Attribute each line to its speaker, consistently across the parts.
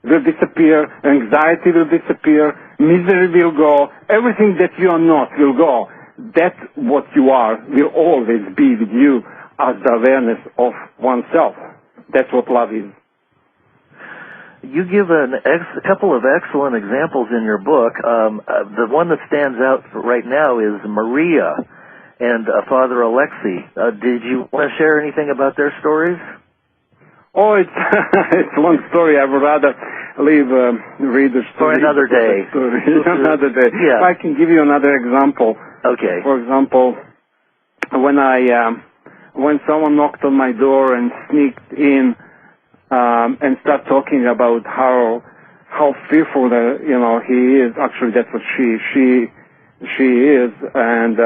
Speaker 1: will disappear, anxiety will disappear, misery will go, everything that you are not will go. That what you are will always be with you as the awareness of oneself. That's what love is.
Speaker 2: You give a couple of excellent examples in your book. The one that stands out right now is Maria and Father Alexei. Did you want to share anything about their stories?
Speaker 1: Oh, it's it's one story. I would rather leave readers to
Speaker 2: for another day.
Speaker 1: Another day.
Speaker 2: Yeah.
Speaker 1: I can give you another example.
Speaker 2: Okay.
Speaker 1: For example, when someone knocked on my door and sneaked in and started talking about how fearful he is. Actually, that's what she is, and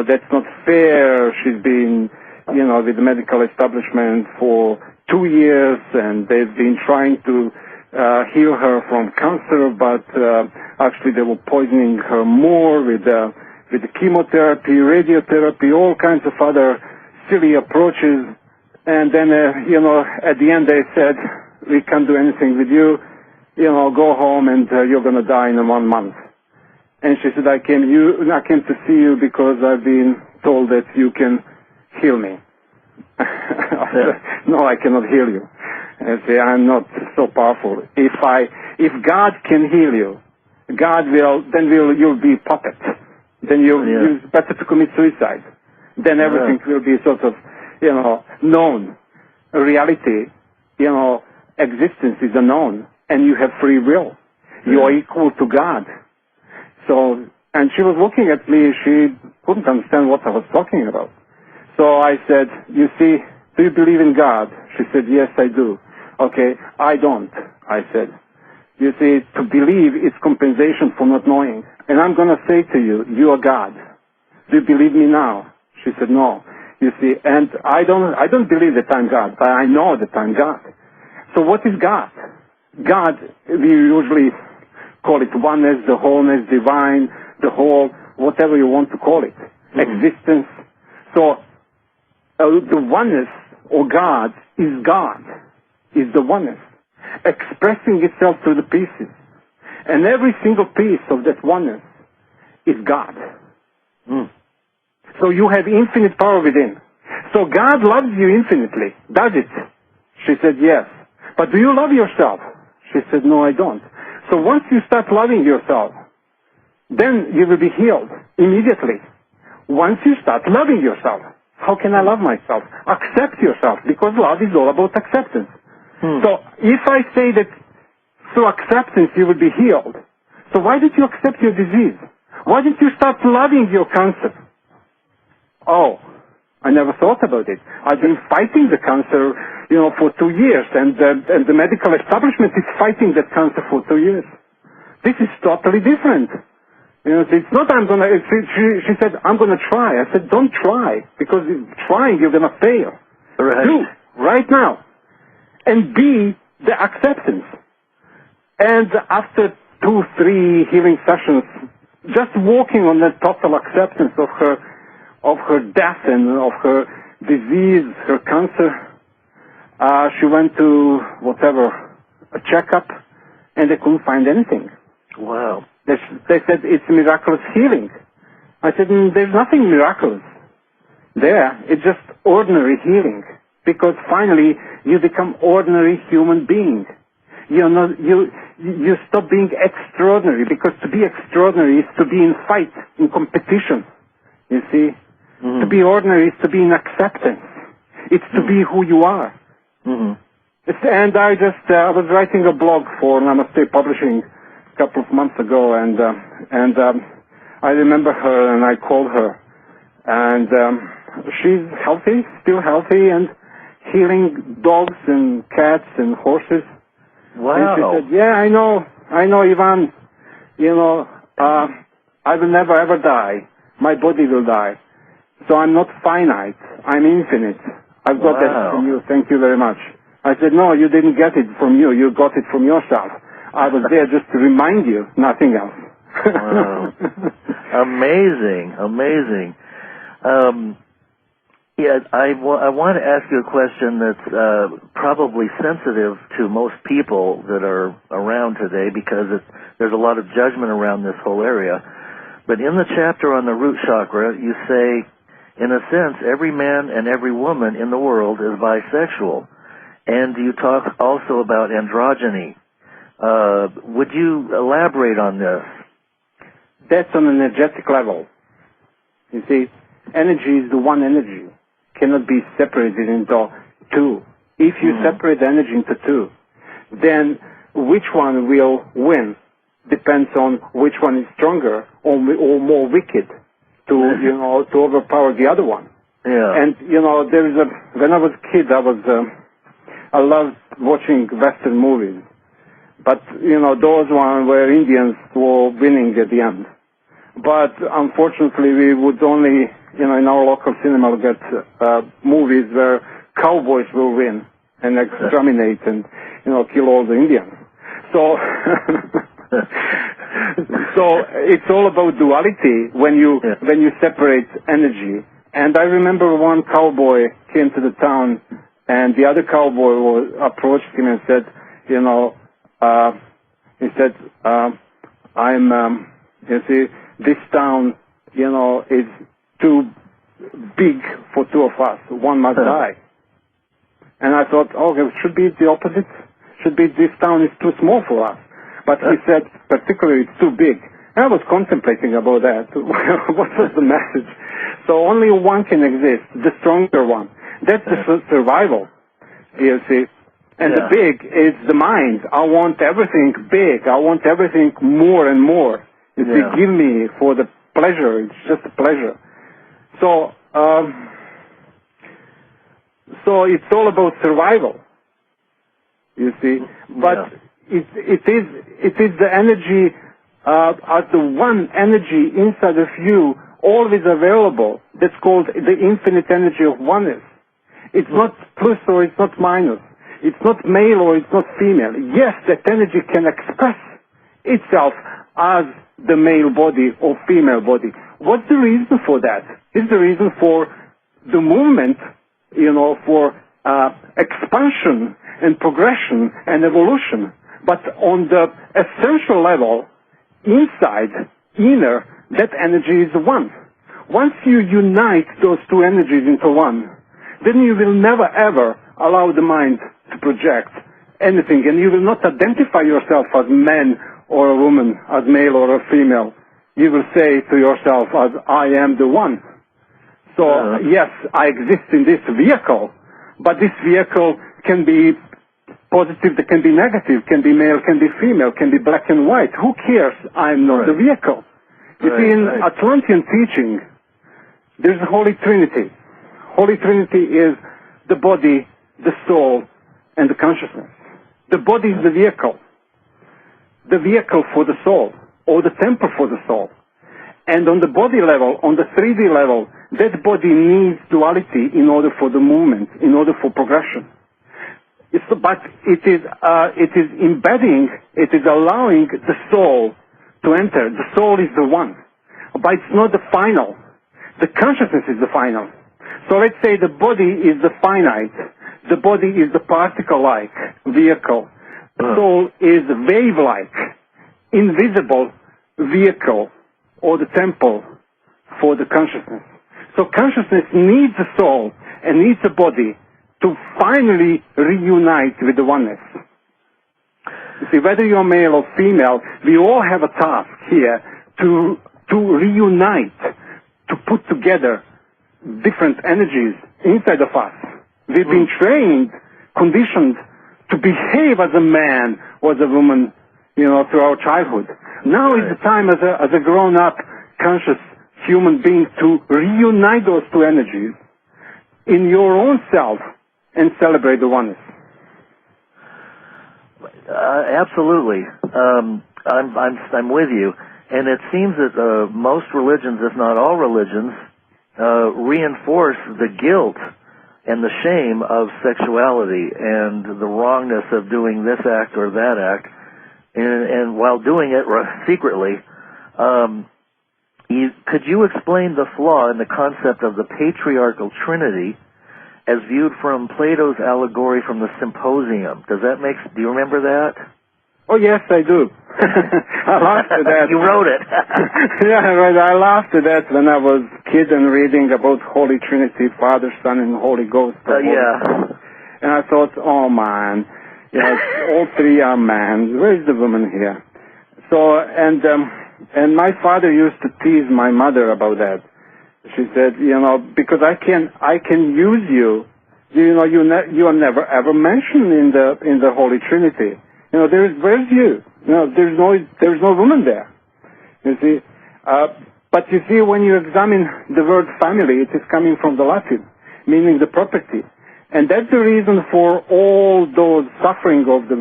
Speaker 1: that's not fair. She's been with the medical establishment for 2 years, and they've been trying to heal her from cancer, but actually they were poisoning her more with the chemotherapy, radiotherapy, all kinds of other silly approaches. And then, at the end they said, we can't do anything with you, go home and you're going to die in 1 month. And she said, I came to see you because I've been told that you can heal me. No, I cannot heal you. I say, I'm not so powerful. If God can heal you, you'll be a puppet. Then it's better to commit suicide. Then everything will be sort of, known. Reality, existence is unknown, and you have free will. You are equal to God. So, and she was looking at me, she couldn't understand what I was talking about. So I said, you see, do you believe in God? She said, yes, I do. Okay, I don't, I said. You see, to believe is compensation for not knowing. And I'm going to say to you, you are God. Do you believe me now? She said, no. You see, and I don't believe that I'm God, but I know that I'm God. So what is God? God, we usually call it oneness, the wholeness, divine, the whole, whatever you want to call it, existence. So the oneness or God, is the oneness, expressing itself through the pieces. And every single piece of that oneness is God. So you have infinite power within. So God loves you infinitely. Does it? She said, yes. But do you love yourself? She said, no, I don't. So once you start loving yourself, then you will be healed immediately. Once you start loving yourself, how can I love myself? Accept yourself, because love is all about acceptance. So if I say that through acceptance you will be healed, so why did you accept your disease? Why didn't you start loving your cancer? Oh, I never thought about it. I've been fighting the cancer, for 2 years, and the medical establishment is fighting that cancer for 2 years. This is totally different. It's not she said, I'm going to try. I said, don't try, because trying you're going to fail.
Speaker 2: Right.
Speaker 1: Do, right now. And be the acceptance. And after 2-3 healing sessions, just walking on that total acceptance of her death and of her disease, her cancer, she went to a checkup, and they couldn't find anything.
Speaker 2: Wow.
Speaker 1: They said it's miraculous healing. I said, there's nothing miraculous there. It's just ordinary healing, because finally you become ordinary human being. You stop being extraordinary, because to be extraordinary is to be in fight, in competition. You see, to be ordinary is to be in acceptance. It's to be who you are. And I was writing a blog for Namaste Publishing a couple of months ago, and I remember her, and I called her, and she's healthy, still healthy, and healing dogs and cats and horses.
Speaker 2: Wow.
Speaker 1: And she said, yeah, I know, Ivan, I will never ever die. My body will die. So I'm not finite. I'm infinite. I've got that from you. Thank you very much. I said, no, you didn't get it from you. You got it from yourself. I was there just to remind you, nothing else.
Speaker 2: Wow. Amazing. Yeah, I want to ask you a question that's probably sensitive to most people that are around today because there's a lot of judgment around this whole area. But in the chapter on the root chakra, you say, in a sense, every man and every woman in the world is bisexual. And you talk also about androgyny. Would you elaborate on this?
Speaker 1: That's on an energetic level. You see, energy is the one energy. Cannot be separated into two. If you separate energy into two, then which one will win depends on which one is stronger or more wicked to to overpower the other one.
Speaker 2: Yeah.
Speaker 1: And when I was a kid, I loved watching Western movies, but those ones where Indians were winning at the end. But unfortunately, we would only in our local cinema get movies where cowboys will win and exterminate and kill all the Indians. So so it's all about duality when you separate energy. And I remember one cowboy came to the town, and the other cowboy approached him and said, this town, is too big for two of us. One must die. And I thought, it should be the opposite. Should be this town is too small for us. But he said, particularly, it's too big. And I was contemplating about that. What was the message? So only one can exist, the stronger one. That's the survival, you see. And the big is the mind. I want everything big. I want everything more and more. You see, give me for the pleasure. It's just a pleasure. So it's all about survival. You see, but it is the energy, the one energy inside of you, always available. That's called the infinite energy of oneness. It's not plus or it's not minus. It's not male or it's not female. Yes, that energy can express itself as the male body or female body. What's the reason for that? It's the reason for the movement, for expansion and progression and evolution. But on the essential level, inside, inner, that energy is one. Once you unite those two energies into one, then you will never ever allow the mind to project anything, and you will not identify yourself as man or a woman, as male or a female. You will say to yourself as I am the one. So yes, I exist in this vehicle, but this vehicle can be positive, it can be negative, can be male, can be female, can be black and white. Who cares? I'm not the vehicle. You see, in Atlantean teaching, there's the Holy Trinity. Holy Trinity is the body, the soul, and the consciousness. The body is the vehicle for the soul, or the temple for the soul. And on the body level, on the 3D level, that body needs duality in order for the movement, in order for progression. But it is embedding, it is allowing the soul to enter. The soul is the one. But it's not the final. The consciousness is the final. So let's say the body is the finite. The body is the particle-like vehicle. The soul is wave-like, invisible vehicle, or the temple for the consciousness. So consciousness needs a soul and needs a body to finally reunite with the oneness. You see, whether you're male or female, we all have a task here to reunite, to put together different energies inside of us. We've been trained, conditioned to behave as a man or as a woman, through our childhood. Now is the time as a grown-up, conscious human being to reunite those two energies in your own self and celebrate the oneness.
Speaker 2: Absolutely. I'm with you. And it seems that most religions, if not all religions, reinforce the guilt and the shame of sexuality and the wrongness of doing this act or that act, and while doing it secretly. Could you explain the flaw in the concept of the patriarchal trinity as viewed from Plato's allegory from the Symposium? Do you remember that?
Speaker 1: Oh, yes, I do. I laughed at that.
Speaker 2: You wrote it.
Speaker 1: Yeah, right. I laughed at that when I was a kid and reading about Holy Trinity, Father, Son, and Holy Ghost.
Speaker 2: Yeah.
Speaker 1: And I thought, oh, man, yes, all three are man. Where is the woman here? So, and my father used to tease my mother about that. She said, because I can use you. You are never ever mentioned in the Holy Trinity. Where's you? There's no woman there. You see, but you see, when you examine the word family, it is coming from the Latin, meaning the property, and that's the reason for all those suffering of the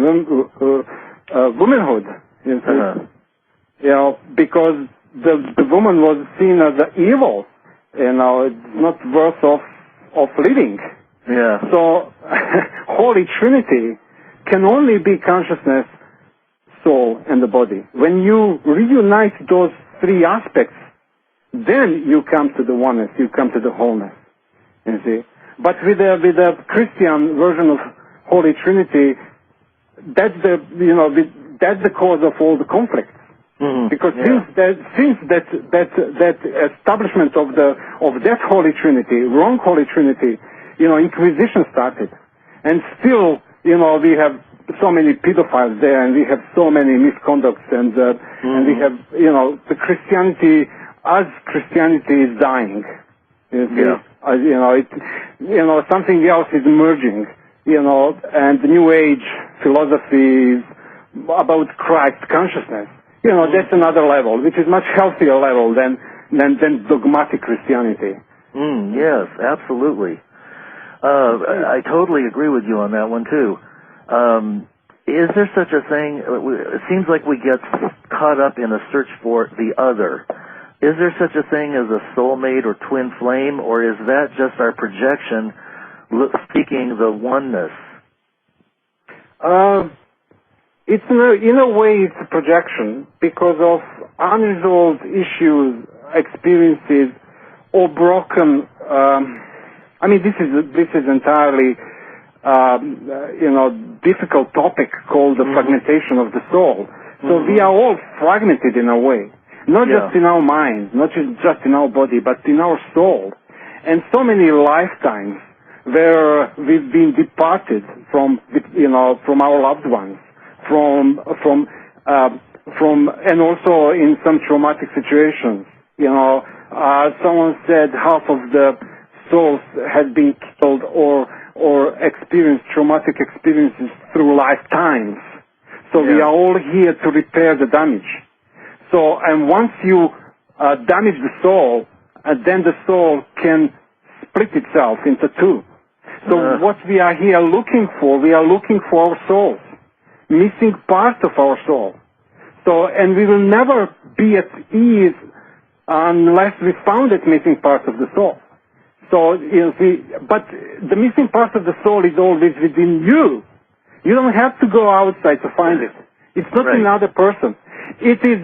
Speaker 1: womanhood. You see, because the woman was seen as the evil. It's not worth of living.
Speaker 2: Yeah.
Speaker 1: So, Holy Trinity can only be consciousness, soul, and the body. When you reunite those three aspects, then you come to the oneness, you come to the wholeness. You see? But with the Christian version of Holy Trinity, that's the cause of all the conflicts. Mm-hmm. Because since that establishment of that Holy Trinity, wrong Holy Trinity, Inquisition started, and still. We have so many pedophiles there, and we have so many misconducts, and we have, the Christianity is dying. You see? Yeah. Something else is emerging, and the New Age philosophy about Christ consciousness. That's another level, which is much healthier level than dogmatic Christianity.
Speaker 2: Yes, absolutely. I totally agree with you on that one, too. Is there such a thing? It seems like we get caught up in a search for the other. Is there such a thing as a soulmate or twin flame, or is that just our projection speaking the oneness?
Speaker 1: In a way, it's a projection because of unresolved issues, experiences, or broken. This is entirely, difficult topic called the fragmentation of the soul. So we are all fragmented in a way, not just in our mind, not just in our body, but in our soul. And so many lifetimes where we've been departed from our loved ones, from, and also in some traumatic situations. Someone said half of the souls had been killed or experienced traumatic experiences through lifetimes. So we are all here to repair the damage. So, and once you damage the soul, then the soul can split itself into two. So what we are here looking for, we are looking for our souls, missing part of our soul. So, and we will never be at ease unless we found that missing part of the soul. So, but the missing part of the soul is always within you. You don't have to go outside to find it. It's not another person. It is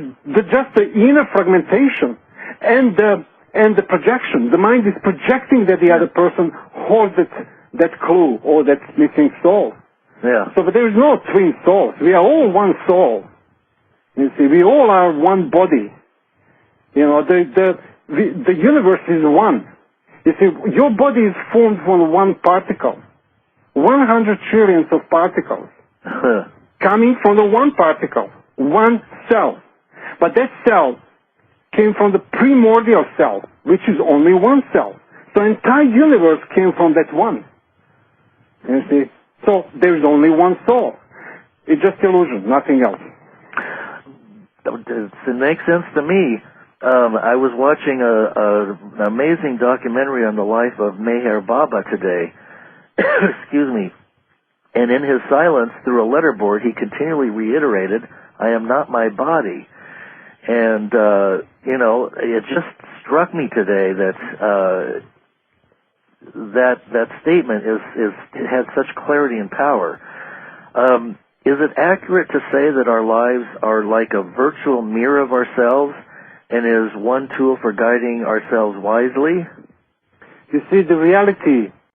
Speaker 1: just the inner fragmentation and the projection. The mind is projecting that the other person holds that clue or that missing soul. Yeah. So, but there is no twin souls. We are all one soul. You see, we all are one body. The universe is one. You see, your body is formed from one particle. 100 trillions of particles coming from the one particle, one cell. But that cell came from the primordial cell, which is only one cell. So the entire universe came from that one. You see? So there's only one soul. It's just illusion, nothing else.
Speaker 2: It makes sense to me. I was watching an amazing documentary on the life of Meher Baba today. Excuse me. And in his silence through a letterboard, he continually reiterated, "I am not my body." And, it just struck me today that statement has such clarity and power. Is it accurate to say that our lives are like a virtual mirror of ourselves, and is one tool for guiding ourselves wisely?
Speaker 1: You see, the reality